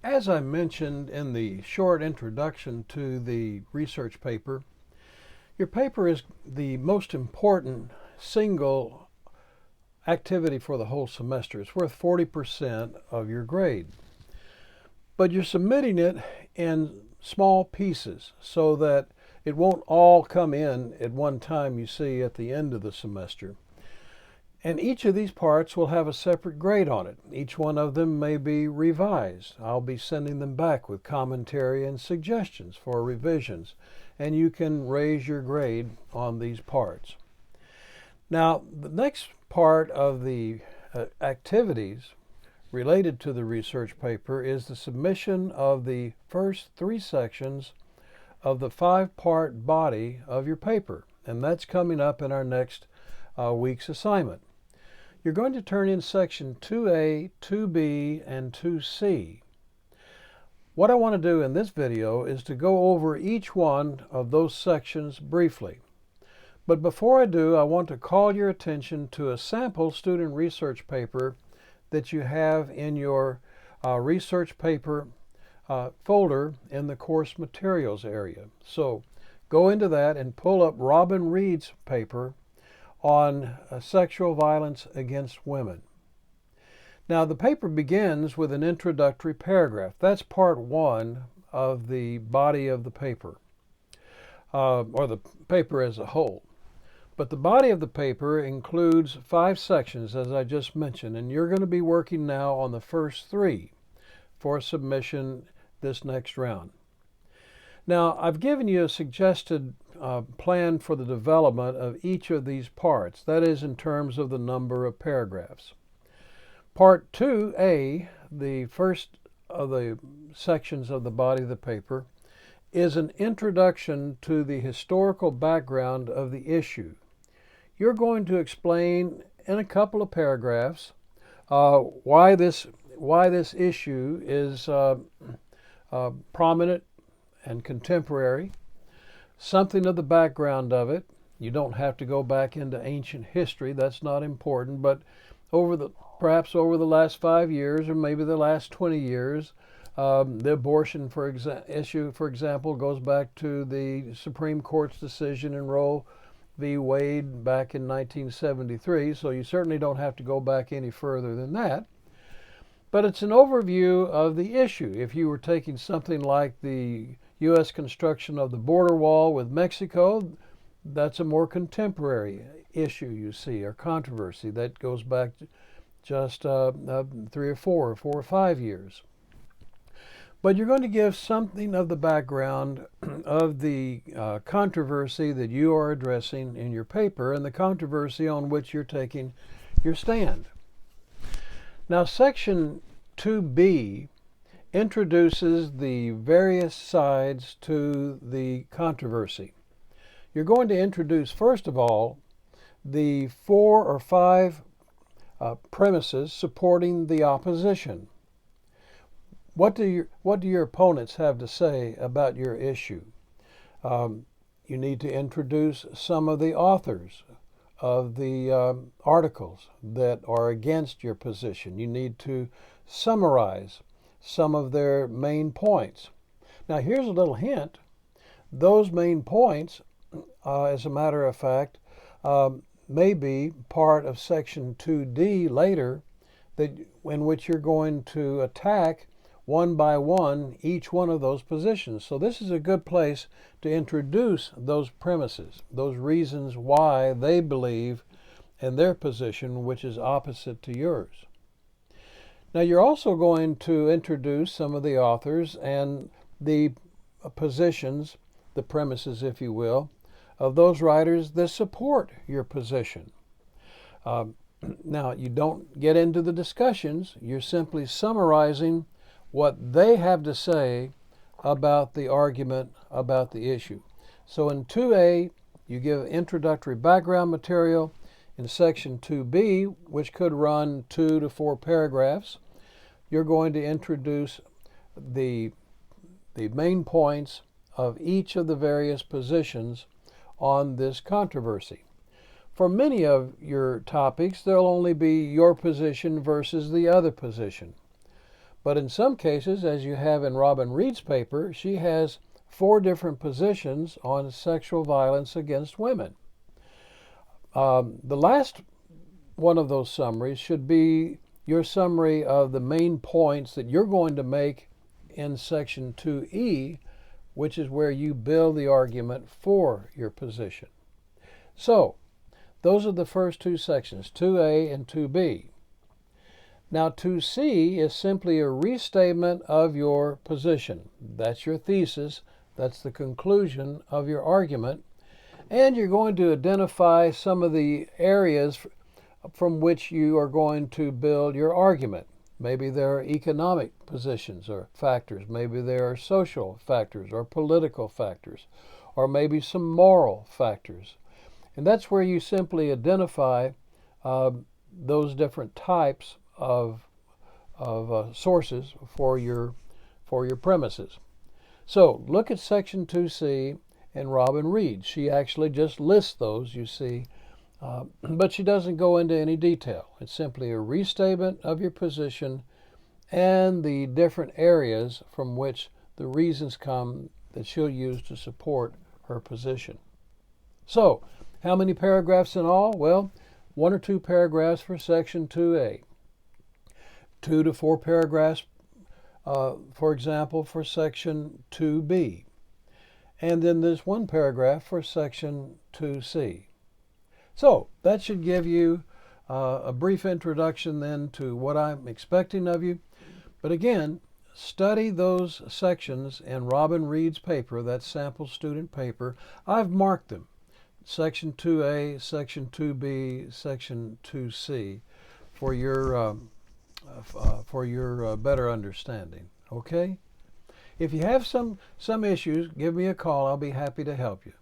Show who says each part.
Speaker 1: As I mentioned in the short introduction to the research paper, your paper is the most important single activity for the whole semester. It's worth 40% of your grade. But you're submitting it in small pieces so that it won't all come in at one time, you see, at the end of the semester. And each of these parts will have a separate grade on it. Each one of them may be revised. I'll be sending them back with commentary and suggestions for revisions, and you can raise your grade on these parts. Now, the next part of the activities related to the research paper is the submission of the first 3 sections of the 5-part body of your paper, and that's coming up in our next week's assignment. You're going to turn in section 2A, 2B, and 2C. What I want to do in this video is to go over each one of those sections briefly. But before I do, I want to call your attention to a sample student research paper that you have in your research paper folder in the course materials area. So go into that and pull up Robin Reed's paper on sexual violence against women. Now, the paper begins with an introductory paragraph. That's part 1 of the body of the paper, or the paper as a whole. But the body of the paper includes 5 sections, as I just mentioned, and you're going to be working now on the first 3 for submission this next round. Now, I've given you a suggested plan for the development of each of these parts. That is, in terms of the number of paragraphs. Part 2A, the first of the sections of the body of the paper, is an introduction to the historical background of the issue. You're going to explain in a couple of paragraphs why this issue is prominent and contemporary, something of the background of it. You don't have to go back into ancient history, that's not important, but perhaps over the last 5 years or maybe the last 20 years, the abortion issue, for example, goes back to the Supreme Court's decision in Roe v. Wade back in 1973, so you certainly don't have to go back any further than that. But it's an overview of the issue. If you were taking something like the U.S. construction of the border wall with Mexico, that's a more contemporary issue, you see, or controversy that goes back just 3 or 4 or 5 years. But you're going to give something of the background of the controversy that you are addressing in your paper and the controversy on which you're taking your stand. Now, section 2B introduces the various sides to the controversy. You're going to introduce, first of all, the 4 or 5 premises supporting the opposition. What do your opponents have to say about your issue? You need to introduce some of the authors of the articles that are against your position. You need to summarize some of their main points. Now, here's a little hint. Those main points, as a matter of fact, may be part of section 2D later, in which you're going to attack one by one each one of those positions. So this is a good place to introduce those premises, those reasons why they believe in their position, which is opposite to yours. Now, you're also going to introduce some of the authors and the positions, the premises, if you will, of those writers that support your position. Now, you don't get into the discussions. You're simply summarizing what they have to say about the argument, about the issue. So in 2A, you give introductory background material. In section 2B, which could run 2 to 4 paragraphs, you're going to introduce the main points of each of the various positions on this controversy. For many of your topics, there'll only be your position versus the other position. But in some cases, as you have in Robin Reed's paper, she has 4 different positions on sexual violence against women. The last one of those summaries should be your summary of the main points that you're going to make in section 2E, which is where you build the argument for your position. So, those are the first 2 sections, 2A and 2B. Now, 2C is simply a restatement of your position. That's your thesis. That's the conclusion of your argument. And you're going to identify some of the areas from which you are going to build your argument. Maybe there are economic positions or factors. Maybe there are social factors or political factors, or maybe some moral factors. And that's where you simply identify those different types of sources for your premises. So look at section 2C in Robin Reed. She actually just lists those, you see, but she doesn't go into any detail. It's simply a restatement of your position and the different areas from which the reasons come that she'll use to support her position. So, how many paragraphs in all? Well, 1 or 2 paragraphs for section 2A. 2 to 4 paragraphs, for example, for section 2B. And then there's 1 paragraph for section 2C. So that should give you a brief introduction then to what I'm expecting of you. But again, study those sections in Robin Reed's paper, that sample student paper. I've marked them. Section 2A, Section 2B, Section 2C for your better understanding. Okay? If you have some issues, give me a call. I'll be happy to help you.